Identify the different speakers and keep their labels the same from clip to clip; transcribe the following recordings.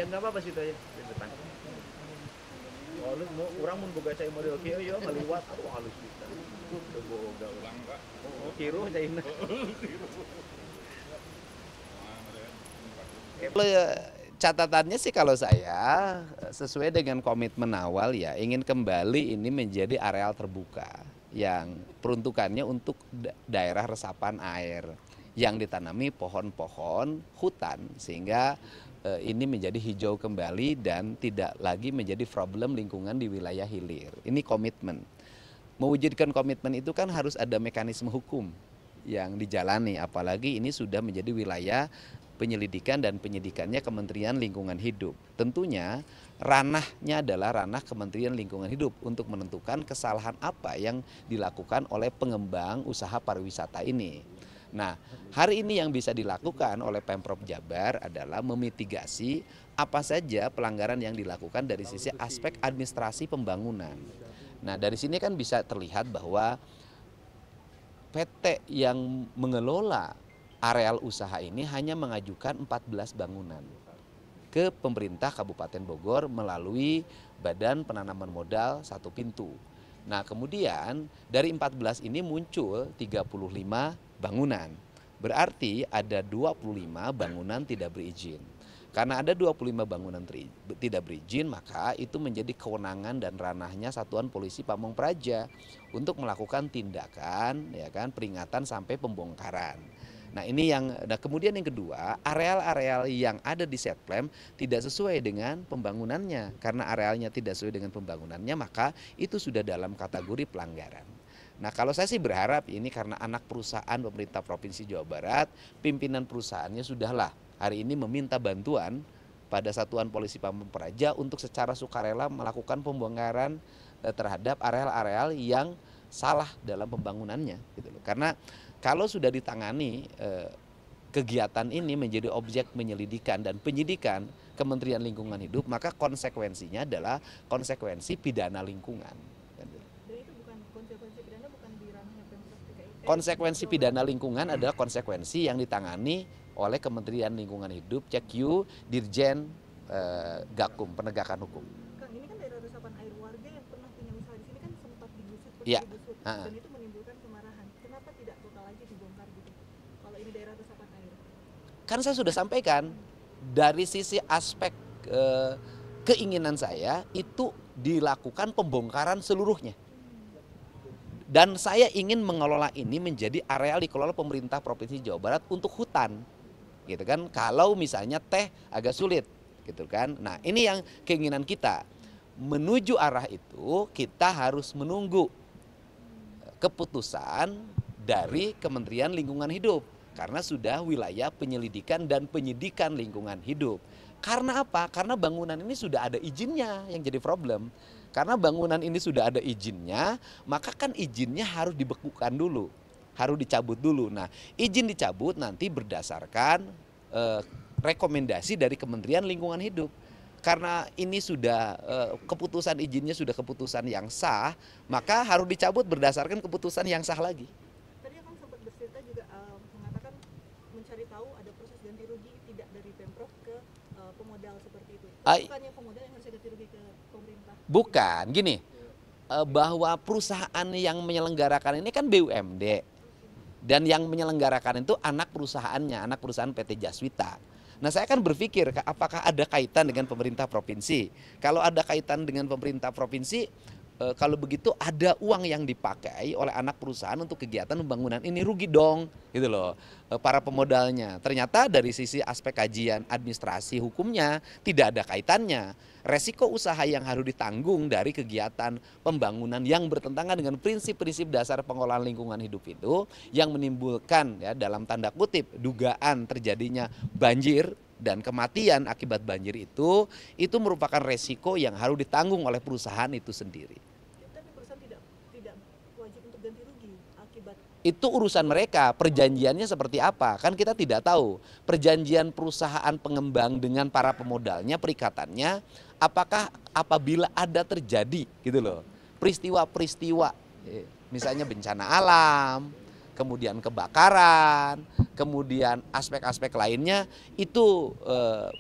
Speaker 1: nggak apa-apa situ aja di depan. Oh, lu mau orang mun boga cai model kieu yo ngaliwat aduh halus bisa. Teu boga urang. Oh, kiru caina.
Speaker 2: Kalau catatannya sih kalau saya sesuai dengan komitmen awal ya ingin kembali ini menjadi areal terbuka yang peruntukannya untuk daerah resapan air yang ditanami pohon-pohon hutan sehingga ini menjadi hijau kembali dan tidak lagi menjadi problem lingkungan di wilayah hilir. Ini komitmen. Mewujudkan komitmen itu kan harus ada mekanisme hukum yang dijalani, apalagi ini sudah menjadi wilayah penyelidikan dan penyidikannya Kementerian Lingkungan Hidup. Tentunya ranahnya adalah ranah Kementerian Lingkungan Hidup untuk menentukan kesalahan apa yang dilakukan oleh pengembang usaha pariwisata ini. Nah, hari ini yang bisa dilakukan oleh Pemprov Jabar adalah memitigasi apa saja pelanggaran yang dilakukan dari sisi aspek administrasi pembangunan. Nah, dari sini kan bisa terlihat bahwa PT yang mengelola areal usaha ini hanya mengajukan 14 bangunan ke pemerintah Kabupaten Bogor melalui Badan Penanaman Modal Satu Pintu. Nah, kemudian dari 14 ini muncul 35 bangunan. Berarti ada 25 bangunan tidak berizin. Karena ada 25 bangunan tidak berizin, maka itu menjadi kewenangan dan ranahnya Satuan Polisi Pamong Praja untuk melakukan tindakan ya kan peringatan sampai pembongkaran. Nah, ini kemudian yang kedua, areal-areal yang ada di Setplem tidak sesuai dengan pembangunannya. Karena arealnya tidak sesuai dengan pembangunannya, maka itu sudah dalam kategori pelanggaran. Nah, kalau saya sih berharap ini karena anak perusahaan pemerintah Provinsi Jawa Barat, pimpinan perusahaannya sudahlah hari ini meminta bantuan pada Satuan Polisi Pamong Praja untuk secara sukarela melakukan pembongkaran terhadap areal-areal yang salah dalam pembangunannya gitu loh. Karena kalau sudah ditangani kegiatan ini menjadi objek penyelidikan dan penyidikan Kementerian Lingkungan Hidup, maka konsekuensinya adalah konsekuensi pidana lingkungan.
Speaker 3: Dan itu bukan konsekuensi pidana, bukan di ranahnya Pemprov DKI.
Speaker 2: Konsekuensi pidana lingkungan adalah konsekuensi yang ditangani oleh Kementerian Lingkungan Hidup, CQ, Dirjen Gakum, Penegakan Hukum.
Speaker 3: Kang, ini kan daerah resapan air, warga yang pernah punya usaha di sini kan sempat digusur,
Speaker 2: Ya.
Speaker 3: dan itu menimbulkan kemarahan. Kenapa tidak total aja dibongkar gitu? Kalau ini daerah resapan air.
Speaker 2: Kan saya sudah sampaikan dari sisi aspek keinginan saya itu dilakukan pembongkaran seluruhnya. Dan saya ingin mengelola ini menjadi areal dikelola pemerintah Provinsi Jawa Barat untuk hutan. Gitu kan. Kalau misalnya teh agak sulit gitu kan. Nah, ini yang keinginan kita. Menuju arah itu kita harus menunggu keputusan dari Kementerian Lingkungan Hidup karena sudah wilayah penyelidikan dan penyidikan lingkungan hidup. Karena apa? Karena bangunan ini sudah ada izinnya yang jadi problem. Karena bangunan ini sudah ada izinnya, maka kan izinnya harus dibekukan dulu, harus dicabut dulu. Nah, izin dicabut nanti berdasarkan rekomendasi dari Kementerian Lingkungan Hidup. Karena ini sudah keputusan izinnya sudah keputusan yang sah, maka harus dicabut berdasarkan keputusan yang sah lagi.
Speaker 3: Tadi Akang sempat bercerita juga mengatakan mencari tahu ada proses ganti rugi tidak dari Pemprov ke pemodal seperti itu. Bukannya pemodal yang harus ganti rugi ke pemerintah?
Speaker 2: Bukan, gini, bahwa perusahaan yang menyelenggarakan ini kan BUMD. Dan yang menyelenggarakan itu anak perusahaannya, anak perusahaan PT Jaswita. Nah, saya kan berpikir apakah ada kaitan dengan pemerintah provinsi. Kalau ada kaitan dengan pemerintah provinsi, kalau begitu ada uang yang dipakai oleh anak perusahaan untuk kegiatan pembangunan ini rugi dong, gitu loh, para pemodalnya. Ternyata dari sisi aspek kajian administrasi hukumnya tidak ada kaitannya. Resiko usaha yang harus ditanggung dari kegiatan pembangunan yang bertentangan dengan prinsip-prinsip dasar pengelolaan lingkungan hidup itu yang menimbulkan ya dalam tanda kutip dugaan terjadinya banjir dan kematian akibat banjir itu merupakan resiko yang harus ditanggung oleh perusahaan itu sendiri.
Speaker 3: Tapi perusahaan tidak wajib untuk ganti rugi akibat.
Speaker 2: Itu urusan mereka, perjanjiannya seperti apa, kan kita tidak tahu. Perjanjian perusahaan pengembang dengan para pemodalnya, perikatannya, apakah apabila ada terjadi gitu loh, peristiwa-peristiwa, misalnya bencana alam, kemudian kebakaran, kemudian aspek-aspek lainnya itu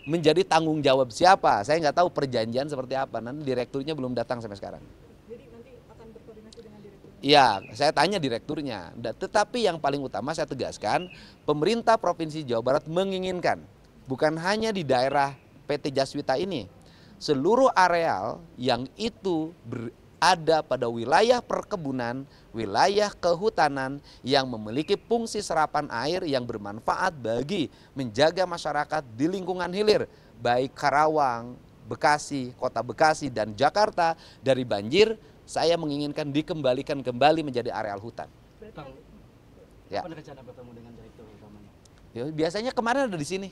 Speaker 2: menjadi tanggung jawab siapa. Saya nggak tahu perjanjian seperti apa, nanti direkturnya belum datang sampai sekarang.
Speaker 3: Jadi nanti akan berkoordinasi dengan direktur.
Speaker 2: Iya, saya tanya direkturnya. Tetapi yang paling utama saya tegaskan, pemerintah Provinsi Jawa Barat menginginkan, bukan hanya di daerah PT Jaswita ini, seluruh areal yang itu ada pada wilayah perkebunan, wilayah kehutanan yang memiliki fungsi serapan air yang bermanfaat bagi menjaga masyarakat di lingkungan hilir, baik Karawang, Bekasi, Kota Bekasi, dan Jakarta dari banjir, saya menginginkan dikembalikan kembali menjadi areal hutan.
Speaker 3: Berarti
Speaker 2: Ya.
Speaker 4: Kapan rencana bertemu dengan direktur utamanya?
Speaker 2: Ya, biasanya kemarin ada di sini.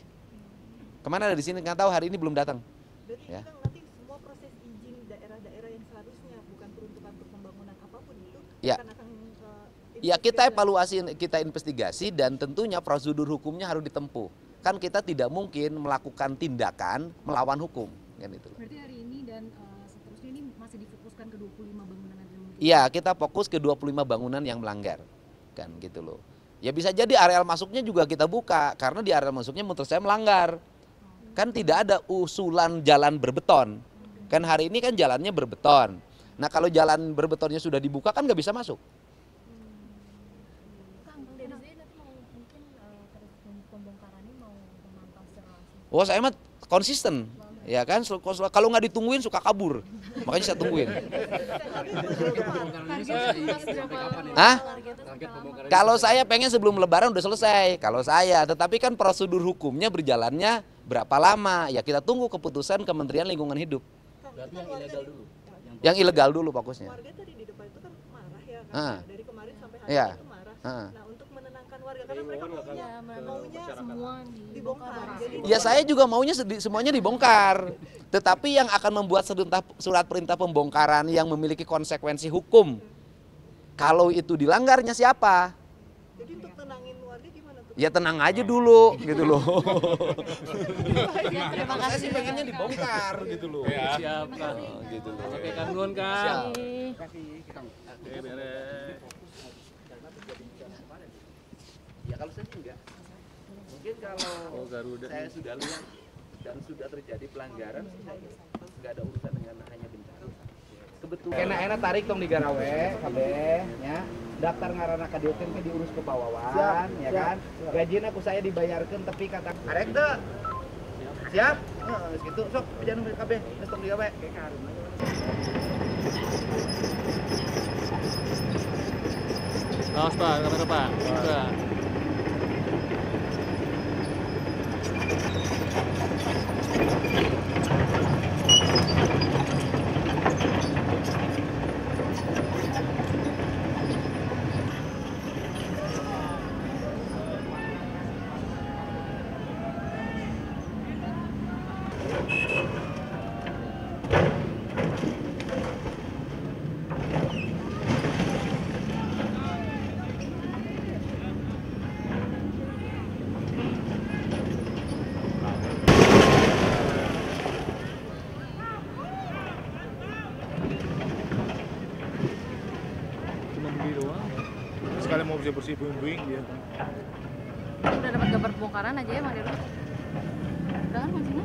Speaker 2: Kemarin ada di sini, nggak tahu hari ini belum datang.
Speaker 3: berarti
Speaker 2: Ya.
Speaker 3: kan nanti semua proses izin daerah-daerah yang seharusnya bukan peruntukan untuk pembangunan apapun itu
Speaker 2: Ya.
Speaker 3: akan
Speaker 2: Ya kita evaluasi, kita investigasi dan tentunya prosedur hukumnya harus ditempuh. Kan kita tidak mungkin melakukan tindakan melawan hukum. Kan itu.
Speaker 5: Berarti hari ini dan seterusnya ini masih difokuskan ke 25 bangunan yang
Speaker 2: Iya, kita fokus ke 25 bangunan yang melanggar. Kan gitu loh. Ya bisa jadi areal masuknya juga kita buka karena di areal masuknya menurut saya melanggar. Kan tidak ada usulan jalan berbeton. Kan hari ini kan jalannya berbeton. Nah kalau jalan berbetonnya sudah dibuka kan nggak bisa masuk.
Speaker 5: Kang, dari sini nanti mau mungkin terus pembongkarannya mau memantau secara langsung.
Speaker 2: Oh saya mah konsisten. Ya kan kalau nggak ditungguin suka kabur. Makanya saya tungguin. Hah? Kalau saya pengen sebelum lebaran udah selesai. Kalau saya, tetapi kan prosedur hukumnya berjalannya berapa lama? Ya kita tunggu keputusan Kementerian Lingkungan Hidup.
Speaker 4: Berarti yang ilegal dulu.
Speaker 2: Yang ilegal dulu fokusnya.
Speaker 3: warga tadi di depan itu kan marah ya kan
Speaker 2: Ah.
Speaker 3: dari kemarin sampai hari
Speaker 2: Iya.
Speaker 3: ini itu marah.
Speaker 2: Ah.
Speaker 3: Nah untuk menenangkan warga karena mereka maunya
Speaker 5: Semua
Speaker 3: dibongkar. Jadi
Speaker 2: Ya saya juga maunya semuanya dibongkar. Tetapi yang akan membuat surat perintah pembongkaran yang memiliki konsekuensi hukum, kalau itu dilanggarnya siapa?
Speaker 3: jadi untuk tenangin warga gimana tuh?
Speaker 2: Ya tenang aja dulu gitu loh.
Speaker 5: terima
Speaker 2: Saya
Speaker 5: kasih.
Speaker 2: sih pengennya dibongkar gitu loh.
Speaker 4: Siap, Kang.
Speaker 2: Gitu loh.
Speaker 4: Oke, Kang Nun, Kang.
Speaker 2: Siap.
Speaker 4: Oke, beres.
Speaker 2: Ya kalau saya sih enggak. Mungkin kalau
Speaker 4: Oh, Garuda.
Speaker 2: saya sudah lihat dan sudah terjadi pelanggaran, saya nggak ada urusan dengan hanya bencana. Kebetulan. Kena enak tarik tong di Garawe, kabeh, ya. Daftar ngaranna ka dieu teh diurus ke Pawawan, ya kan. Gajina ku saya dibayarkeun tapi kata arek teu. Siap? Heeh, geus kitu. Sok bejan kabeh, geus tong digawe.
Speaker 4: Awas, Pak, kamera, Pak. Juga. Cuma begini doang.
Speaker 6: Sekali mau bersih-bersih puing-puing dia.
Speaker 5: Udah dapat gambar pembongkaran aja ya Bang Deru? Udah kan kuncinya?